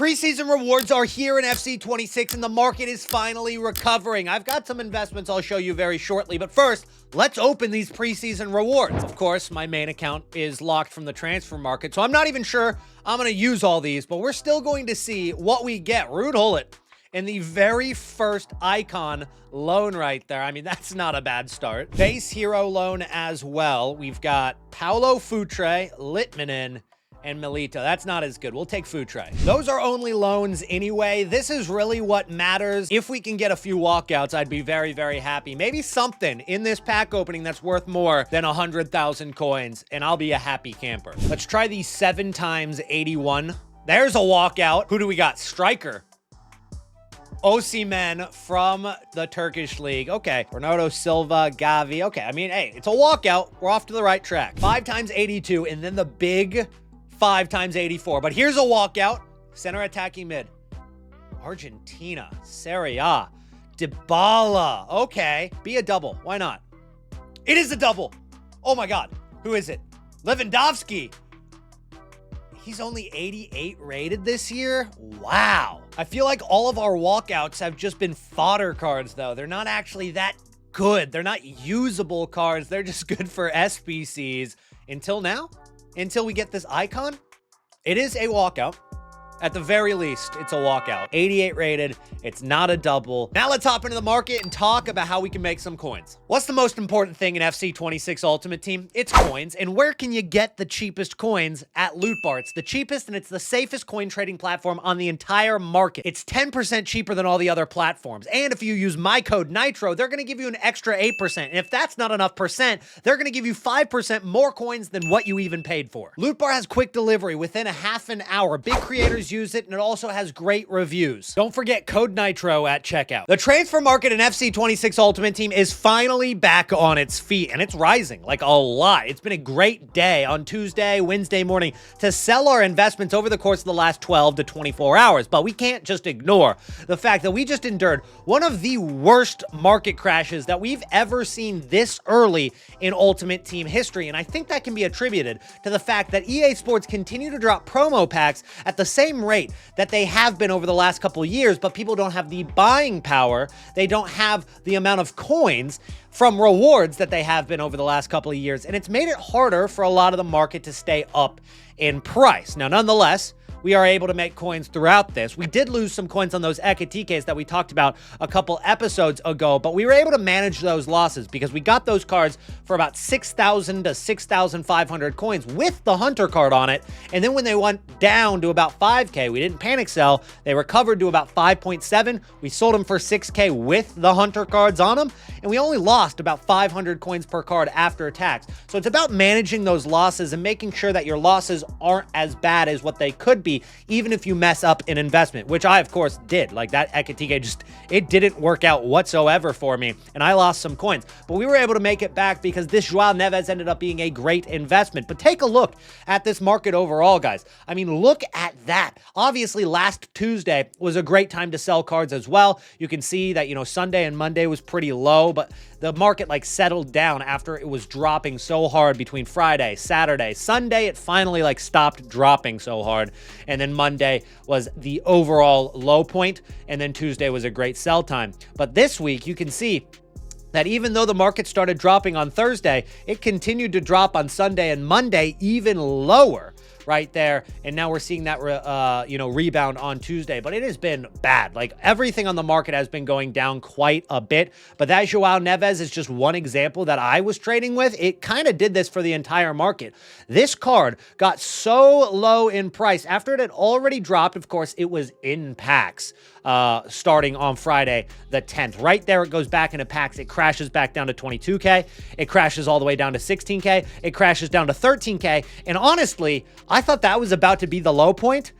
Preseason rewards are here in FC26 and the market is finally recovering. I've got some investments I'll show you very shortly, but first, let's open these preseason rewards. Of course, my main account is locked from the transfer market, so I'm not even sure I'm going to use all these, but we're still going to see what we get. Ruud Gullit in the very first icon loan right there. I mean, that's not a bad start. Base hero loan as well. We've got Paulo Futre, Litmanen, and Milito. That's not as good. We'll take Futre. Those are only loans anyway. This is really what matters. If we can get a few walkouts, I'd be very, very happy. Maybe something in this pack opening that's worth more than 100,000 coins, and I'll be a happy camper. Let's try the 7 times 81. There's a walkout. Who do we got? Striker. Osimhen from the Turkish league. Okay. Bernardo Silva, Gavi. Okay. I mean, hey, it's a walkout. We're off to the right track. 5 times 82, and then the big 5 times 84. But here's a walkout. Center attacking mid. Argentina. Serie A. Dybala. Okay. Be a double. Why not? It is a double. Oh my God. Who is it? Lewandowski. He's only 88 rated this year? Wow. I feel like all of our walkouts have just been fodder cards, though. They're not actually that good. They're not usable cards. They're just good for SBCs. Until now? Until we get this icon? It is a walkout. At the very least, it's a walkout. 88 rated. It's not a double. Now let's hop into the market and talk about how we can make some coins. What's the most important thing in FC26 Ultimate Team? It's coins. And where can you get the cheapest coins? At Loot Bar. It's the cheapest and it's the safest coin trading platform on the entire market. It's 10% cheaper than all the other platforms. And if you use my code Nitro, they're going to give you an extra 8%. And if that's not enough percent, they're going to give you 5% more coins than what you even paid for. Loot Bar has quick delivery within a half an hour. Big creators use it, and it also has great reviews. Don't forget code Nitro at checkout. The transfer market in FC26 Ultimate Team is finally back on its feet, and it's rising like a lot. It's been a great day on Tuesday, Wednesday morning to sell our investments over the course of the last 12 to 24 hours, but we can't just ignore the fact that we just endured one of the worst market crashes that we've ever seen this early in Ultimate Team history, and I think that can be attributed to the fact that EA Sports continue to drop promo packs at the same rate that they have been over the last couple of years, but people don't have the buying power. They don't have the amount of coins from rewards that they have been over the last couple of years, and it's made it harder for a lot of the market to stay up in price. Now, nonetheless, we are able to make coins throughout this. We did lose some coins on those Ekitikes that we talked about a couple episodes ago, but we were able to manage those losses because we got those cards for about 6,000 to 6,500 coins with the Hunter card on it. And then when they went down to about 5K, we didn't panic sell. They recovered to about 5.7. We sold them for 6K with the Hunter cards on them, and we only lost about 500 coins per card after tax. So it's about managing those losses and making sure that your losses aren't as bad as what they could be, even if you mess up an investment, which I, of course, did. Like that Ekitike, it didn't work out whatsoever for me, and I lost some coins. But we were able to make it back because this Joao Neves ended up being a great investment. But take a look at this market overall, guys. I mean, look at that. Obviously, last Tuesday was a great time to sell cards as well. You can see that, Sunday and Monday was pretty low, but the market settled down after it was dropping so hard between Friday, Saturday, Sunday. It finally stopped dropping so hard. And then Monday was the overall low point, and then Tuesday was a great sell time. But this week, you can see that even though the market started dropping on Thursday, it continued to drop on Sunday and Monday even lower right there. And now we're seeing that, rebound on Tuesday, but it has been bad. Everything on the market has been going down quite a bit, but that Joao Neves is just one example that I was trading with. It kind of did this for the entire market. This card got so low in price after it had already dropped. Of course, it was in packs starting on Friday the 10th. Right there, it goes back into packs. It crashes back down to 22K. It crashes all the way down to 16K. It crashes down to 13K. And honestly, I thought that was about to be the low point,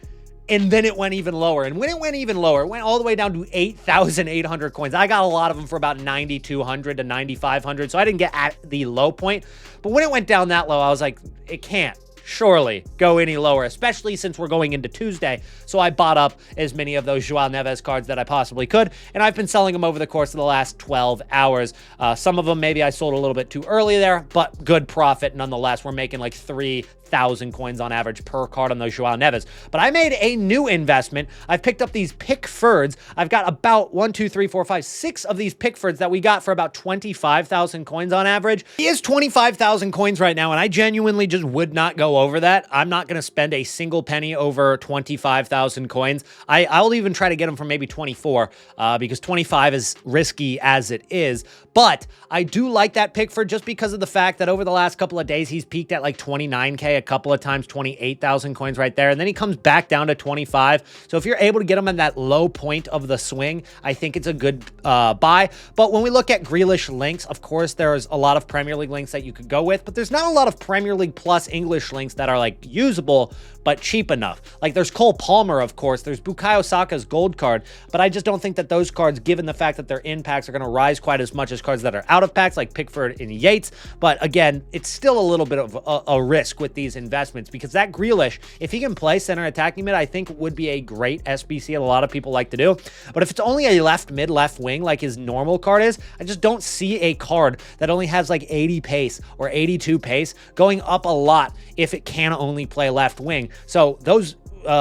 and then it went even lower. And when it went even lower, it went all the way down to 8,800 coins. I got a lot of them for about 9,200 to 9,500, so I didn't get at the low point. But when it went down that low, I was like, it can't. surely go any lower, especially since we're going into Tuesday. So I bought up as many of those Joao Neves cards that I possibly could, and I've been selling them over the course of the last 12 hours. Some of them maybe I sold a little bit too early there, but good profit nonetheless. We're making like 3,000 coins on average per card on those Joao Neves. But I made a new investment. I've picked up these Pickfords. I've got about 6 of these Pickfords that we got for about 25,000 coins on average. He is 25,000 coins right now, and I genuinely just would not go over that. I'm not going to spend a single penny over 25,000 coins. I'll even try to get them for maybe 24 because 25 is risky as it is. But I do like that Pickford just because of the fact that over the last couple of days, he's peaked at like 29K a couple of times, 28,000 coins right there. And then he comes back down to 25. So if you're able to get him in that low point of the swing, I think it's a good buy. But when we look at Grealish links, of course, there's a lot of Premier League links that you could go with, but there's not a lot of Premier League plus English links that are like usable, but cheap enough. Like there's Cole Palmer, of course, there's Bukayo Saka's gold card, but I just don't think that those cards, given the fact that their in packs are going to rise quite as much as cards that are out of packs like Pickford and Yates. But again, it's still a little bit of a risk with these investments because that Grealish, if he can play center attacking mid, I think would be a great SBC that a lot of people like to do. But if it's only a left mid, left wing like his normal card is, I just don't see a card that only has like 80 pace or 82 pace going up a lot if it can only play left wing. So those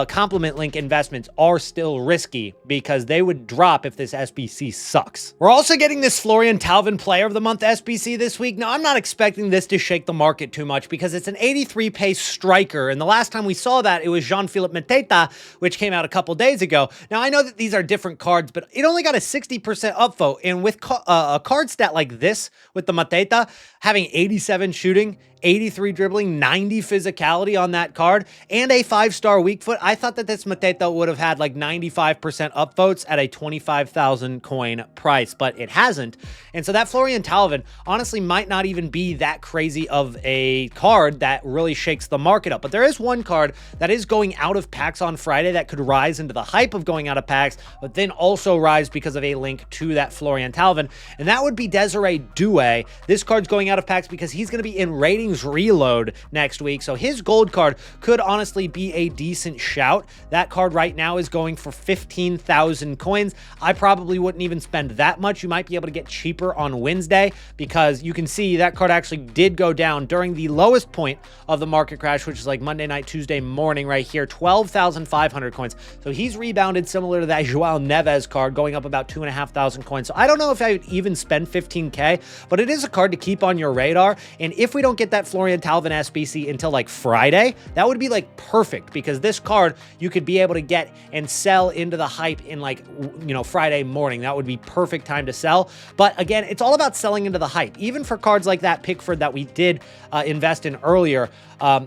complement link investments are still risky because they would drop if this SBC sucks. We're also getting this Florian Thauvin Player of the Month SBC this week. Now, I'm not expecting this to shake the market too much because it's an 83 pace striker, and the last time we saw that, it was Jean-Philippe Mateta, which came out a couple days ago. Now, I know that these are different cards, but it only got a 60% upvote, and with a card stat like this, with the Mateta, having 87 shooting, 83 dribbling, 90 physicality on that card, and a 5-star weak foot, I thought that this Mateta would have had like 95% upvotes at a 25,000 coin price, but it hasn't. And so that Florian Thauvin honestly might not even be that crazy of a card that really shakes the market up. But there is one card that is going out of packs on Friday that could rise into the hype of going out of packs, but then also rise because of a link to that Florian Thauvin, and that would be Desiree Doué. This card's going out of packs because he's going to be in ratings reload next week, so his gold card could honestly be a decent shout. That card right now is going for 15,000 coins. I probably wouldn't even spend that much. You might be able to get cheaper on Wednesday because you can see that card actually did go down during the lowest point of the market crash, which is like Monday night, Tuesday morning right here, 12,500 coins. So he's rebounded similar to that Joao Neves card, going up about 2,500 coins. So I don't know if I would even spend 15K, but it is a card to keep on your radar. And if we don't get that Florian Thauvin SBC until like Friday, that would be like perfect because this card you could be able to get and sell into the hype in like, you know, Friday morning. That would be perfect time to sell. But again, it's all about selling into the hype. Even for cards like that Pickford that we did invest in earlier,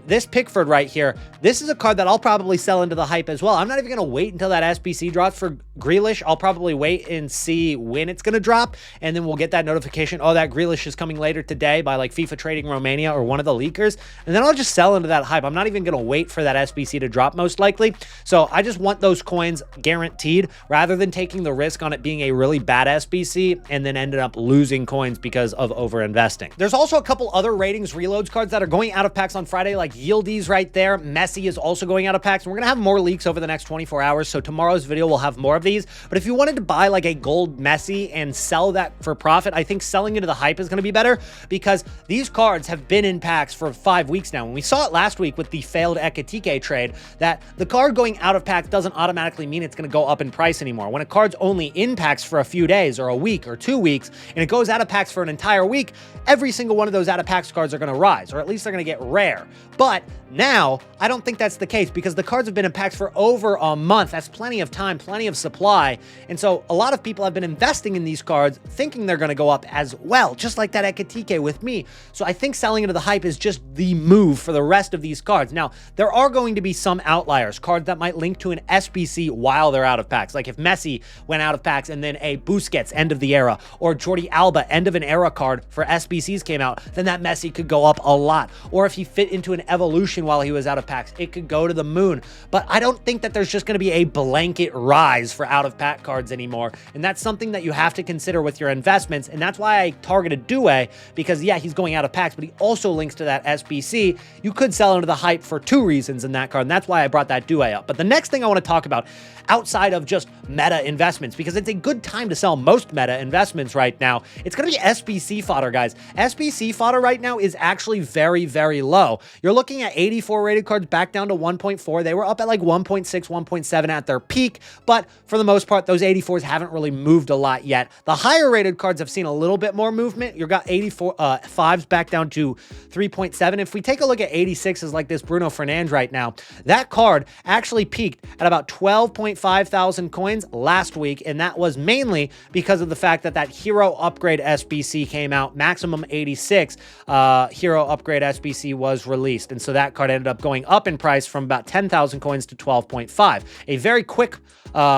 this Pickford right here, this is a card that I'll probably sell into the hype as well. I'm not even going to wait until that SBC drops for Grealish. I'll probably wait and see when it's going to drop, and then we'll get that notification, oh, that Grealish is coming later today by like FIFA Trading Romania or one of the leakers, and then I'll just sell into that hype. I'm not even going to wait for that SBC to drop most likely. So I just want those coins guaranteed rather than taking the risk on it being a really bad SBC and then ended up losing coins because of over investing. There's also a couple other ratings reloads cards that are going out of packs on Friday, like Yildiz right there. Messi is also going out of packs, and we're going to have more leaks over the next 24 hours, so tomorrow's video will have more of these. But if you wanted to buy like a gold Messi and sell that for profit, I think selling into the hype is going to be better because these cards have been in packs for 5 weeks now. And we saw it last week with the failed Ekitike trade that the card going out of packs doesn't automatically mean it's going to go up in price anymore. When a card's only in packs for a few days or a week or 2 weeks, and it goes out of packs for an entire week, every single one of those out of packs cards are going to rise, or at least they're going to get rare. But now, I don't think that's the case because the cards have been in packs for over a month. That's plenty of time, plenty of supply. And so a lot of people have been investing in these cards thinking they're going to go up as well, just like that Ekitike with me. So I think selling into the hype is just the move for the rest of these cards. Now, there are going to be some outliers, cards that might link to an SBC while they're out of packs. Like if Messi went out of packs and then a Busquets end of the era or Jordi Alba end of an era card for SBCs came out, then that Messi could go up a lot. Or if he fit into an evolution production while he was out of packs. It could go to the moon, but I don't think that there's just going to be a blanket rise for out of pack cards anymore. And that's something that you have to consider with your investments. And that's why I targeted Due, because yeah, he's going out of packs, but he also links to that SBC. You could sell into the hype for two reasons in that card. And that's why I brought that Due up. But the next thing I want to talk about outside of just meta investments, because it's a good time to sell most meta investments right now, it's going to be SBC fodder, guys. SBC fodder right now is actually very, very low. You're looking at 84 rated cards back down to 1.4. They were up at like 1.6, 1.7 at their peak, but for the most part, those 84s haven't really moved a lot yet. The higher rated cards have seen a little bit more movement. You've got 84 fives back down to 3.7. If we take a look at 86s like this Bruno Fernandes right now, that card actually peaked at about 12.5 thousand coins last week, and that was mainly because of the fact that that hero upgrade SBC came out. Maximum 86 hero upgrade SBC was released, and so that card ended up going up in price from about 10,000 coins to 12.5. A very quick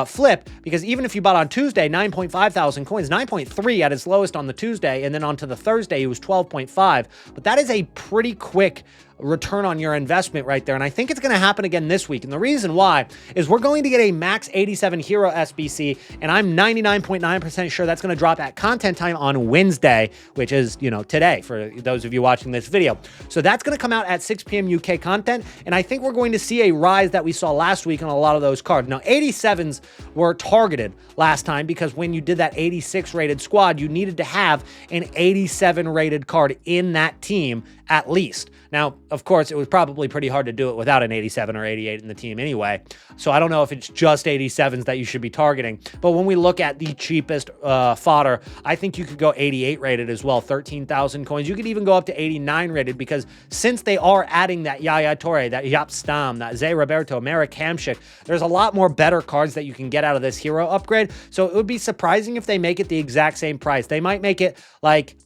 flip, because even if you bought on Tuesday, 9.5 thousand coins, 9.3 at its lowest on the Tuesday, and then onto the Thursday, it was 12.5. But that is a pretty quick return on your investment right there. And I think it's going to happen again this week. And the reason why is we're going to get a max 87 hero SBC, and I'm 99.9% sure that's going to drop at content time on Wednesday, which is, you know, today for those of you watching this video. So that's going to come out at 6 p.m. UK content. And I think we're going to see a rise that we saw last week on a lot of those cards. Now, 87s were targeted last time because when you did that 86 rated squad, you needed to have an 87 rated card in that team at least. Now, of course, it was probably pretty hard to do it without an 87 or 88 in the team anyway. So I don't know if it's just 87s that you should be targeting. But when we look at the cheapest fodder, I think you could go 88 rated as well, 13,000 coins. You could even go up to 89 rated, because since they are adding that Yaya Toure, that Jaap Stam, that Zé Roberto, Marek Hamšík, there's a lot more better cards that you can get out of this hero upgrade. So it would be surprising if they make it the exact same price. They might make it like,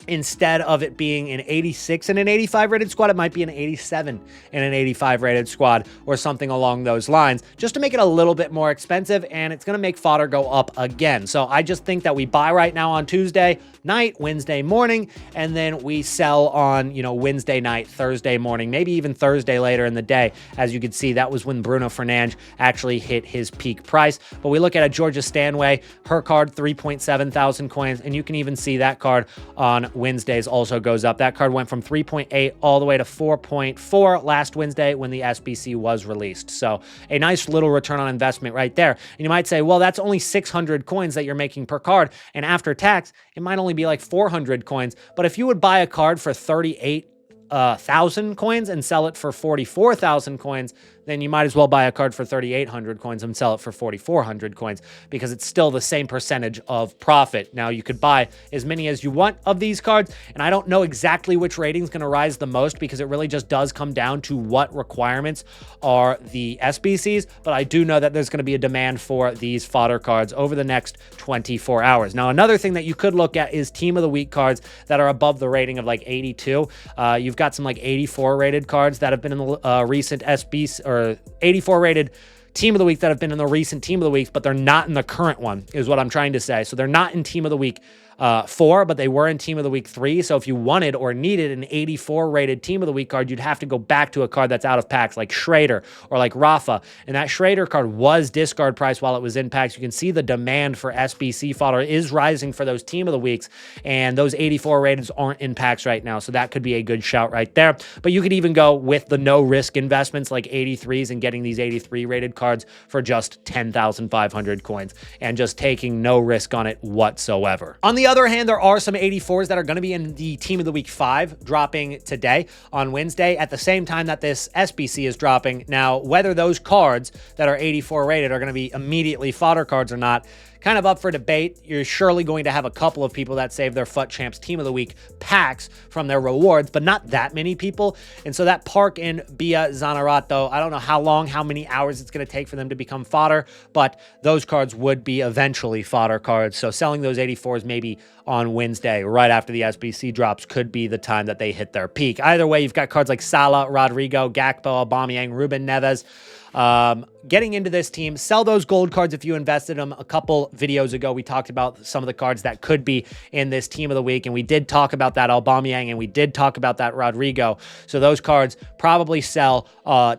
instead of it being an 86 and an 85 rated squad, it might be an 87 and an 85 rated squad or something along those lines, just to make it a little bit more expensive, and it's going to make fodder go up again. So I just think that we buy right now on Tuesday night, Wednesday morning, and then we sell on, you know, Wednesday night, Thursday morning, maybe even Thursday later in the day. As you can see, that was when Bruno Fernandes actually hit his peak price. But we look at a Georgia Stanway, her card, 3.7 thousand coins, and you can even see that card on Wednesdays also goes up. That card went from 3.8 all the way to 4.4 last Wednesday when the SBC was released. So a nice little return on investment right there. And you might say, well, that's only 600 coins that you're making per card, and after tax, it might only be like 400 coins. But if you would buy a card for 38,000 coins and sell it for 44,000 coins, then you might as well buy a card for 3,800 coins and sell it for 4,400 coins, because it's still the same percentage of profit. Now, you could buy as many as you want of these cards, and I don't know exactly which rating is going to rise the most, because it really just does come down to what requirements are the SBCs, but I do know that there's going to be a demand for these fodder cards over the next 24 hours. Now, another thing that you could look at is Team of the Week cards that are above the rating of like 82. You've got some like 84 rated cards that have been in the recent SBC, or 84 rated Team of the Week that have been in the recent Team of the Weeks, but they're not in the current one, is what I'm trying to say. So they're not in Team of the Week 4, but they were in Team of the Week 3. So if you wanted or needed an 84 rated Team of the Week card, you'd have to go back to a card that's out of packs, like Schrader or like Rafa. And that Schrader card was discard price while it was in packs. You can see the demand for SBC fodder is rising for those Team of the Weeks, and those 84 rateds aren't in packs right now. So that could be a good shout right there. But you could even go with the no risk investments like 83s and getting these 83 rated cards for just 10,500 coins and just taking no risk on it whatsoever. On the other hand, there are some 84s that are going to be in the Team of the Week 5 dropping today on Wednesday at the same time that this SBC is dropping. Now, whether those cards that are 84 rated are going to be immediately fodder cards or not, kind of up for debate. You're surely going to have a couple of people that save their FUT Champs Team of the Week packs from their rewards, but not that many people. And so that Park and Bia Zanerato, I don't know how many hours it's going to take for them to become fodder, but those cards would be eventually fodder cards. So selling those 84s maybe on Wednesday, right after the SBC drops, could be the time that they hit their peak. Either way, you've got cards like Salah, Rodrigo, Gakpo, Aubameyang, Ruben Neves, getting into this team, sell those gold cards if you invested them. A couple videos ago, we talked about some of the cards that could be in this team of the week, and we did talk about that Aubameyang, and we did talk about that Rodrigo. So those cards probably sell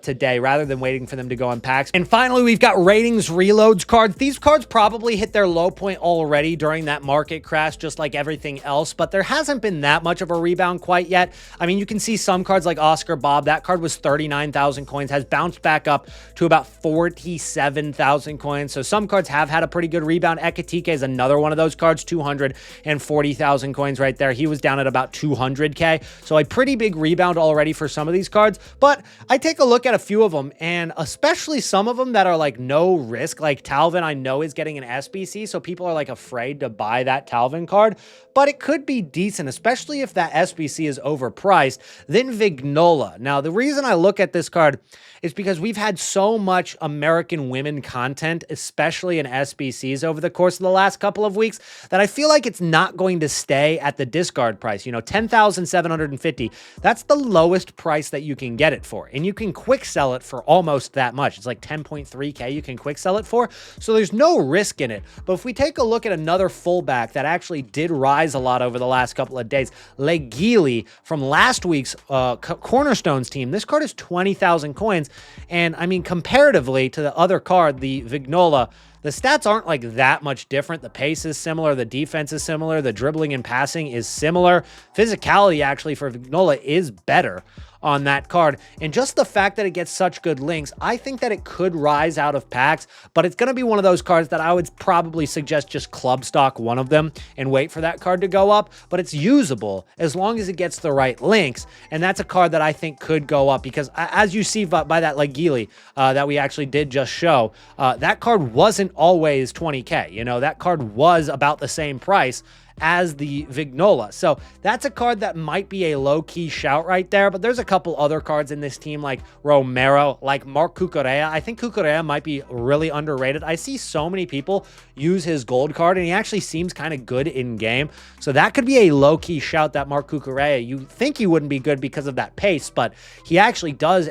today rather than waiting for them to go on packs. And finally, we've got ratings reloads cards. These cards probably hit their low point already during that market crash, just like everything else, but there hasn't been that much of a rebound quite yet. I mean, you can see some cards like Oscar Bob, that card was 39,000 coins, has bounced back up to about 47,000 coins. So some cards have had a pretty good rebound. Ekatike is another one of those cards, 240,000 coins right there. He was down at about 200K. So a pretty big rebound already for some of these cards. But I take a look at a few of them, and especially some of them that are like no risk, like Talvin, I know is getting an SBC. So people are like afraid to buy that Talvin card, but it could be decent, especially if that SBC is overpriced. Then Vignola. Now, the reason I look at this card is because we've had so much American women content, especially in SBCs over the course of the last couple of weeks, that I feel like it's not going to stay at the discard price. You know, 10,750, that's the lowest price that you can get it for. And you can quick sell it for almost that much. It's like 10.3K you can quick sell it for. So there's no risk in it. But if we take a look at another fullback that actually did rise a lot over the last couple of days, Legili from last week's Cornerstones team, this card is 20,000 coins. And I mean, comparatively to the other card, the Vignola, the stats aren't like that much different. The pace is similar. The defense is similar. The dribbling and passing is similar. Physicality actually for Vignola is better on that card. And just the fact that it gets such good links, I think that it could rise out of packs, but it's going to be one of those cards that I would probably suggest just club stock one of them and wait for that card to go up. But it's usable as long as it gets the right links. And that's a card that I think could go up because as you see by that Legili that we actually did just show, that card wasn't always 20K. You know, that card was about the same price as the Vignola. So that's a card that might be a low-key shout right there, but there's a couple other cards in this team like Romero, like Mark Cucurella. I think Cucurella might be really underrated. I see so many people use his gold card, and he actually seems kind of good in game. So that could be a low-key shout, that Mark Cucurella. You think he wouldn't be good because of that pace, but he actually does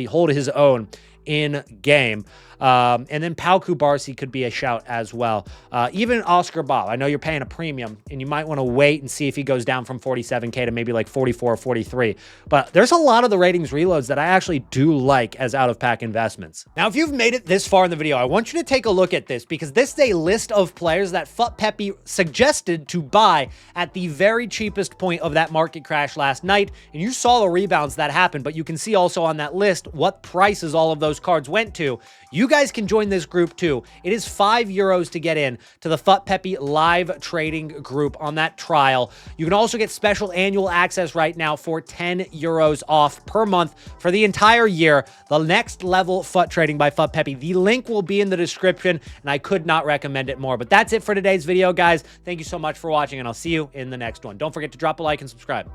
hold his own in game. And then Pau Kubarsi could be a shout as well. Even Oscar Bob, I know you're paying a premium and you might want to wait and see if he goes down from 47K to maybe like 44 or 43. But there's a lot of the ratings reloads that I actually do like as out-of-pack investments. Now, if you've made it this far in the video, I want you to take a look at this because this is a list of players that Pepe suggested to buy at the very cheapest point of that market crash last night. And you saw the rebounds that happened, but you can see also on that list what prices all of those cards went to. You guys can join this group too. It is €5 to get in to the Pepe live trading group on that trial. You can also get special annual access right now for €10 off per month for the entire year. The next level FUT trading by Pepe. The link will be in the description, and I could not recommend it more. But that's it for today's video, guys. Thank you so much for watching, and I'll see you in the next one. Don't forget to drop a like and subscribe.